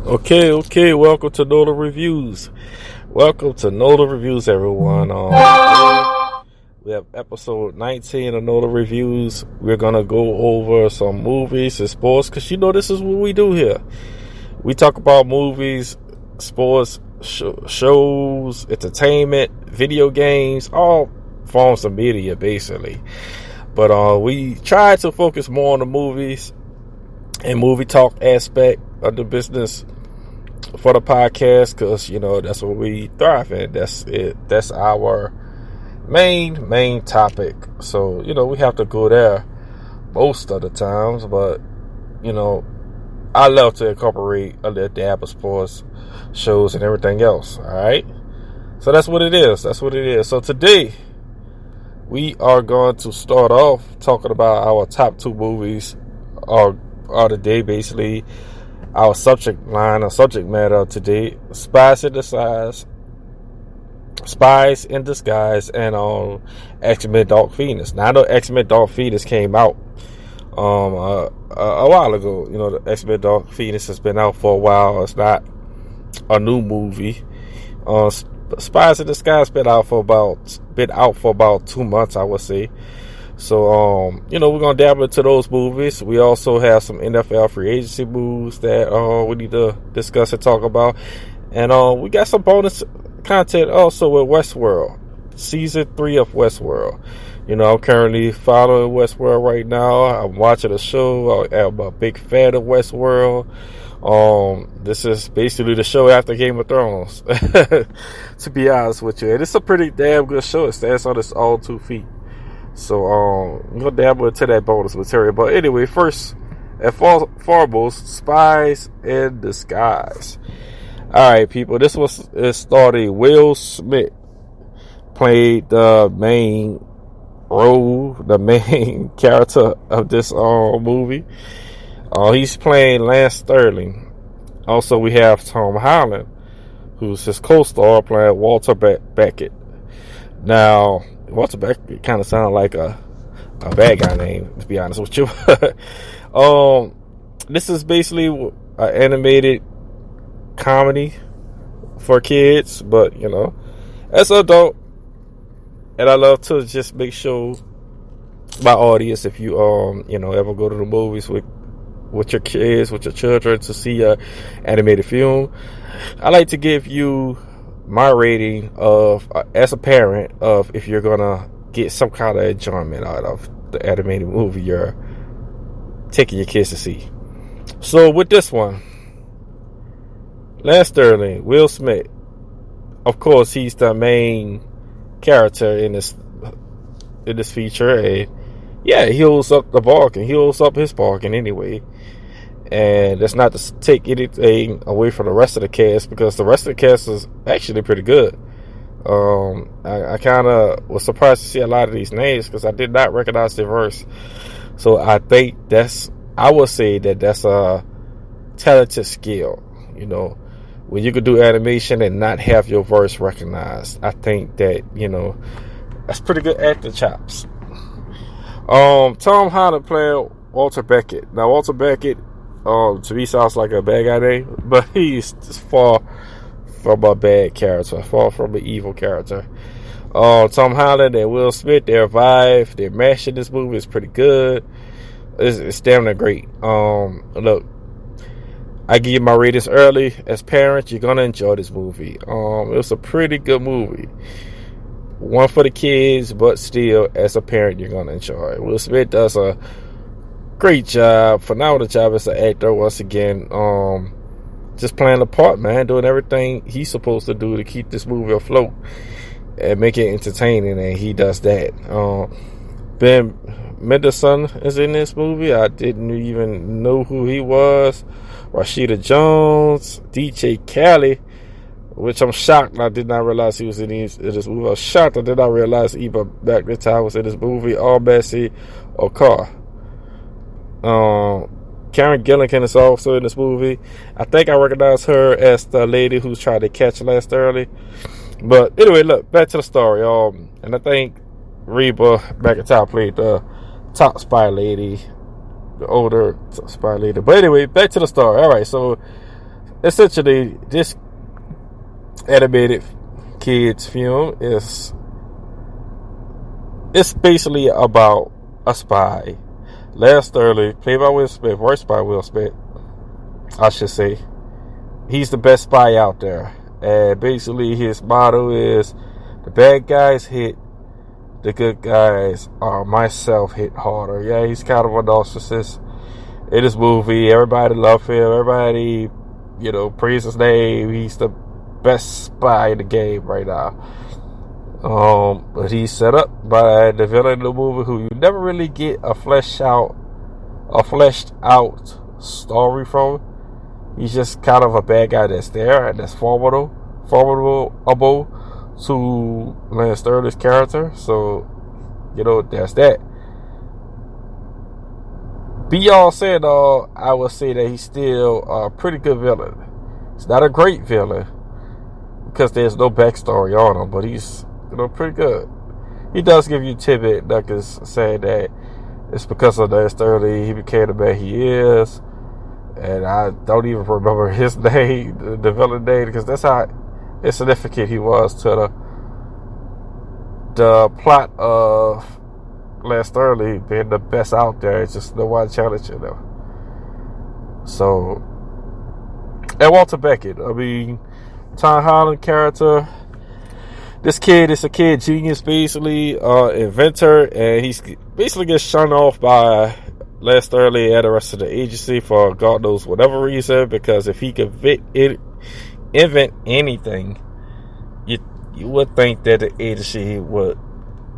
Okay. Welcome to Nola Reviews. Everyone. We have episode 19 of Nola Reviews. We're gonna go over some movies and sports, because this is what we do here. We talk about movies, sports, shows, entertainment, video games, all forms of media, basically. But we try to focus more on the movies and movie talk aspect of the business for the podcast, because that's what we thrive in. That's it. That's our main topic. So we have to go there most of the times, but I love to incorporate a little dab of sports, shows, and everything else. All right, so that's what it is. So today we are going to start off talking about our top 2 movies of the day, basically. Our subject matter today: Spies in Disguise, and X-Men Dark Phoenix. Now I know X-Men Dark Phoenix came out a while ago. The X-Men Dark Phoenix has been out for a while. It's not a new movie. Spies in Disguise been out for about 2 months, I would say. So, we're going to dabble into those movies. We also have some NFL free agency moves that we need to discuss and talk about. And we got some bonus content also with Westworld, season 3 of Westworld. I'm currently following Westworld right now. I'm watching the show. I'm a big fan of Westworld. This is basically the show after Game of Thrones, to be honest with you. And it's a pretty damn good show. It stands on its own 2 feet. So, I'm going to dabble into that bonus material. But anyway, first and foremost, Spies in Disguise. Alright, people, it started. Will Smith played the main role, the main character of this movie. He's playing Lance Sterling. Also, we have Tom Holland, who's his co-star, playing Walter Beckett. Now, Walter Beckett kind of sounds like a bad guy name, to be honest with you. This is basically an animated comedy for kids, but as an adult, and I love to just make sure my audience, if you ever go to the movies with your kids, with your children, to see a animated film, I like to give you my rating of as a parent of if you're gonna get some kind of enjoyment out of the animated movie you're taking your kids to see. So with this one, Lance Sterling, Will Smith, of course, he's the main character in this feature, and yeah, he holds up the bargain. He holds up his bargain anyway. And that's not to take anything away from the rest of the cast, because the rest of the cast is actually pretty good. I kind of was surprised to see a lot of these names, because I did not recognize their voice. So I think I would say that's a talented skill. When you could do animation and not have your voice recognized, I think that, that's pretty good acting chops. Tom Holland playing Walter Beckett. Now, Walter Beckett, to me, sounds like a bad guy name, but he's far from a bad character, far from an evil character. Tom Holland and Will Smith, their vibe, their match in this movie is pretty good. It's damn near great. Look, I give you my ratings early. As parents, you're gonna enjoy this movie. It was a pretty good movie. One for the kids, but still, as a parent, you're gonna enjoy it. Will Smith does a great job, phenomenal job as an actor. Once again, just playing the part, man, doing everything he's supposed to do to keep this movie afloat and make it entertaining, and he does that. Ben Mendelsohn is in this movie. I didn't even know who he was. Rashida Jones, DJ Khaled, which I'm shocked I did not realize he was in this movie. I was shocked I did not realize Eva back this time was in this movie. Bessie Okar. Karen Gilligan is also in this movie. I think I recognize her as the lady who's trying to catch Lance Sterling. But anyway, look, back to the story. And I think Reba back at top played the top spy lady, the older spy lady. But anyway, back to the story. All right, so essentially, this animated kids film it's basically about a spy. Lance Sterling, played by Will Smith, voiced by Will Smith, I should say. He's the best spy out there. And basically his motto is, the bad guys hit, the good guys are myself hit harder. Yeah, he's kind of a narcissist in this movie. Everybody love him. Everybody, praise his name. He's the best spy in the game right now. But he's set up by the villain in the movie, who you never really get a fleshed out story from. He's just kind of a bad guy that's there and that's formidable to Lance Sterling's character. So, that's that. Beyond saying all, I would say that he's still a pretty good villain. He's not a great villain because there's no backstory on him, but he's pretty good. He does give you tidbit nuggets saying that it's because of Lance Sterling he became the man he is. And I don't even remember his name, the villain name, because that's how insignificant he was to the plot of Lance Sterling being the best out there. It's just no one challenging him. So, and Walter Beckett, Tom Holland character. This kid is a kid genius, basically, inventor, and he's basically gets shunned off by Lance Sterling and the rest of the agency for God knows whatever reason, because if he could invent anything, you would think that the agency would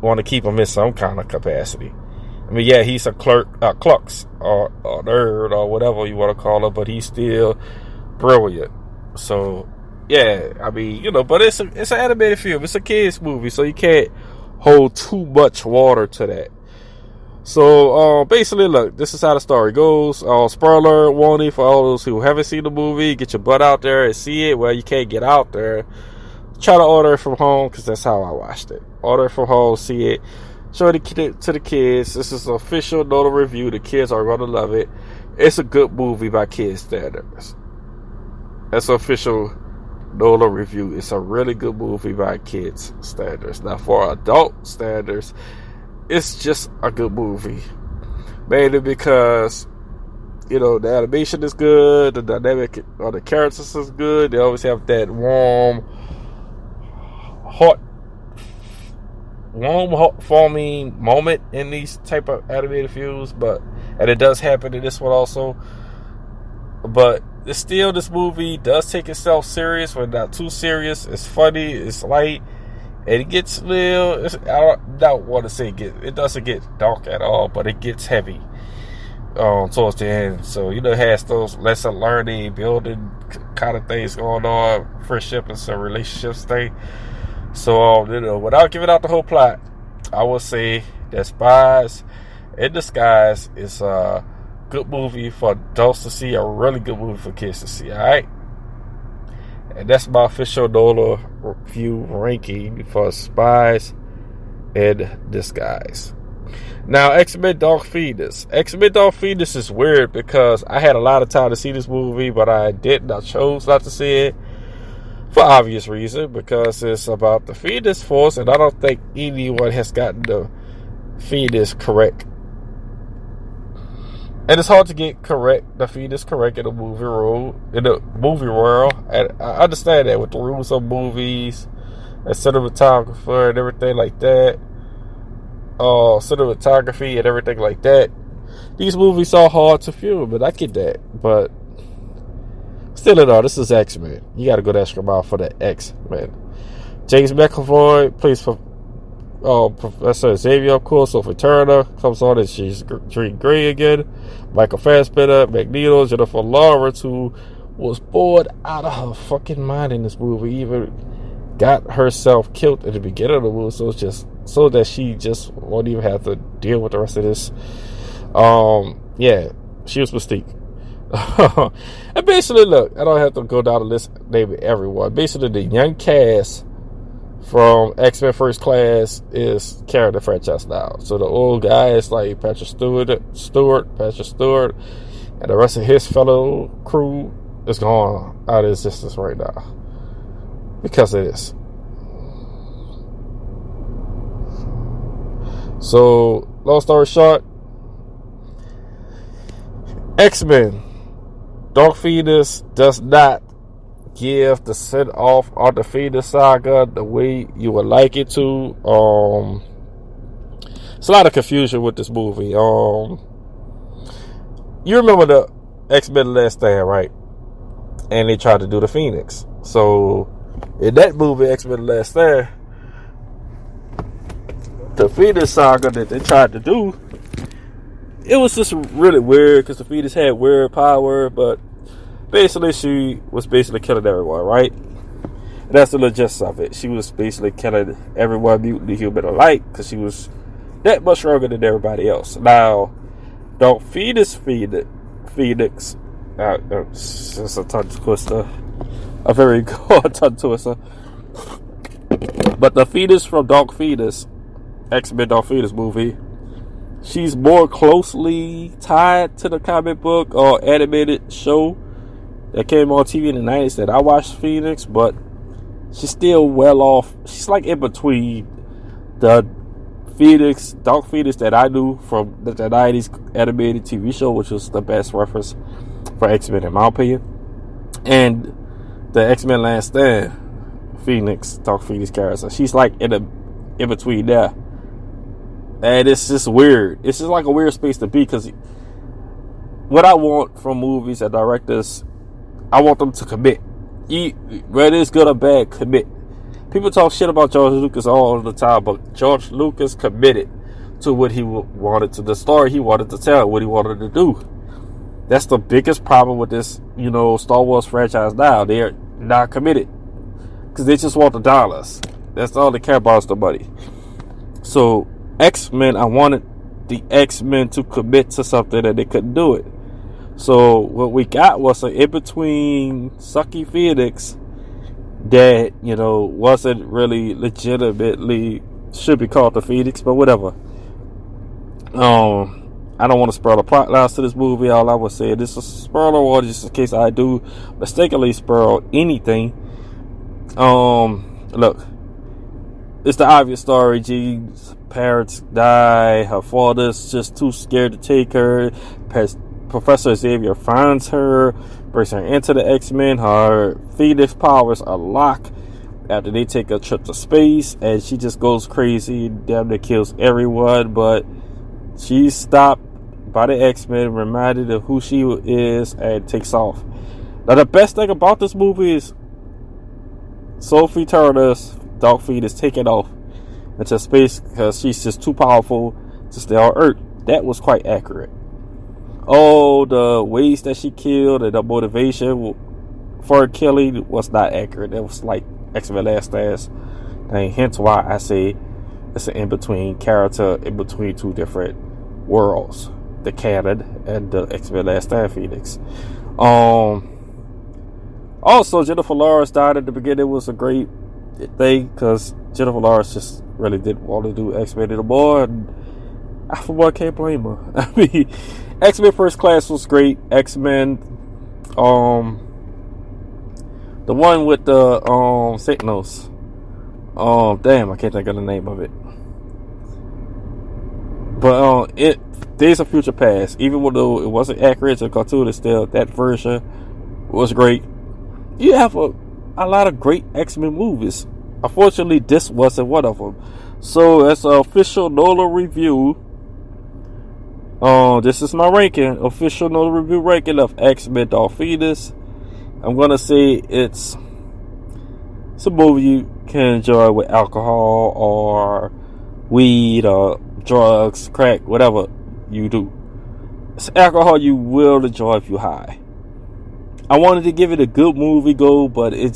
want to keep him in some kind of capacity. Yeah, he's a klux or a nerd or whatever you want to call him, but he's still brilliant. So, yeah, but it's an animated film. It's a kids movie, so you can't hold too much water to that. So, basically, look, this is how the story goes. Spoiler warning for all those who haven't seen the movie. Get your butt out there and see it. Well, you can't get out there. Try to order it from home, because that's how I watched it. Order it from home, see it. Show it to the kids. This is an official Nola review. The kids are going to love it. It's a good movie by kids standards. That's an official Nola review. It's a really good movie by kids standards. Now, for adult standards, it's just a good movie. Mainly because, the animation is good, the dynamic of the characters is good. They always have that warm, heartwarming moment in these type of animated films, and it does happen in this one also. But still, this movie does take itself serious, but not too serious. It's funny, it's light. And it gets I don't want to say it doesn't get dark at all, but it gets heavy towards the end. So, it has those lesson learning, building kind of things going on, friendship and some relationships thing. So, without giving out the whole plot, I would say that Spies in Disguise is a good movie for adults to see, a really good movie for kids to see, alright? And that's my official Nola review ranking for Spies in Disguise. Now, X-Men Dark Phoenix. X-Men Dark Phoenix is weird because I had a lot of time to see this movie, but I didn't. I chose not to see it for obvious reason, because it's about the Phoenix Force, and I don't think anyone has gotten the Phoenix correct. And it's hard to get the Phoenix correct in the movie world. And I understand that with the rules of movies and cinematographer and everything like that. Cinematography and everything like that. These movies are hard to film, and I get that. But still in all, this is X-Men. You got to go the extra mile for the X-Men. James McAvoy plays for Professor Xavier, of course. Sophie Turner comes on and she's Jean Grey again. Michael Fassbender, Magneto, Jennifer Lawrence, who was bored out of her fucking mind in this movie, even got herself killed at the beginning of the movie, so that she just won't even have to deal with the rest of this. She was Mystique. And basically, look, I don't have to go down the list naming everyone. Basically, the young cast from X-Men First Class is carrying the franchise now. So the old guys like Patrick Stewart, and the rest of his fellow crew is gone out of existence right now because of this. So, long story short, X-Men Dark Phoenix does not give the send off on the Phoenix saga the way you would like it to. It's a lot of confusion with this movie. You remember the X-Men Last Stand, right? And they tried to do the Phoenix. So in that movie, X-Men Last Stand, the Phoenix saga that they tried to do, it was just really weird because the Phoenix had weird power, but basically she was basically killing everyone, right? And that's the logistics of it. She was basically killing everyone, mutant, human alike, because she was that much stronger than everybody else. Now, Dark Phoenix, it's a tongue twister, a very good tongue twister. But the Phoenix from Dark Phoenix, X-Men Dark Phoenix movie, she's more closely tied to the comic book or animated show that came on TV in the 90s that I watched, Phoenix, but she's still well off. She's like in between the Phoenix, Dark Phoenix that I knew from the 90s animated TV show, which was the best reference for X-Men in my opinion, and the X-Men Last Stand Phoenix, Dark Phoenix character. She's like in between there. And it's just weird. It's just like a weird space to be, because what I want from movies and directors, I want them to commit. Whether it's good or bad, commit. People talk shit about George Lucas all the time, but George Lucas committed to what he wanted to, the story he wanted to tell, what he wanted to do. That's the biggest problem with this, Star Wars franchise now. They're not committed because they just want the dollars. That's all they care about is the money. So X-Men, I wanted the X-Men to commit to something and they couldn't do it. So what we got was an in-between sucky Phoenix that, wasn't really legitimately should be called the Phoenix, but whatever. I don't want to spoil the plot lines to this movie. All I would say, this is a spoiler warning just in case I do mistakenly spoil anything. Look, it's the obvious story. Jean's parents die. Her father's just too scared to take her. Professor Xavier finds her, brings her into the X-Men. Her Phoenix powers are locked after they take a trip to space, and she just goes crazy, damn near kills everyone, but she's stopped by the X-Men, reminded of who she is, and takes off. Now, the best thing about this movie is Sophie Turner's Dark Phoenix taking off into space because she's just too powerful to stay on Earth. That was quite accurate. Oh, the ways that she killed and the motivation for killing was not accurate. That was like X-Men Last Stand thing. Hence why I say it's an in-between character, in between two different worlds, the canon and the X-Men Last Stand Phoenix. Also, Jennifer Lawrence died at the beginning. Was a great thing because Jennifer Lawrence just really didn't want to do X-Men anymore, and I for one can't blame her. I mean, X-Men First Class was great. X-Men, the one with the Sentinels. Damn, I can't think of the name of it. But Days of Future Past, even though it wasn't accurate to the cartoon, it's still that version was great. You have a lot of great X-Men movies. Unfortunately, this wasn't one of them. So, as an official Nola review, this is my ranking, official Nola review ranking of X-Men Dark Phoenix. I'm gonna say it's a movie you can enjoy with alcohol or weed or drugs, crack, whatever you do. It's alcohol you will enjoy if you're high. I wanted to give it a good movie go, but it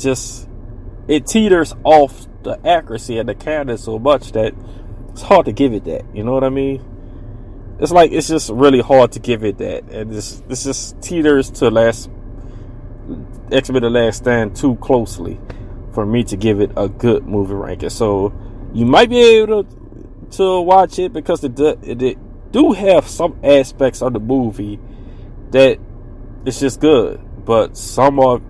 teeters off the accuracy and the canon so much that it's hard to give it that. You know what I mean? It's just really hard to give it that, and this just teeters to X-Men: The Last Stand too closely for me to give it a good movie ranking. So you might be able to watch it because it do have some aspects of the movie that it's just good, but some of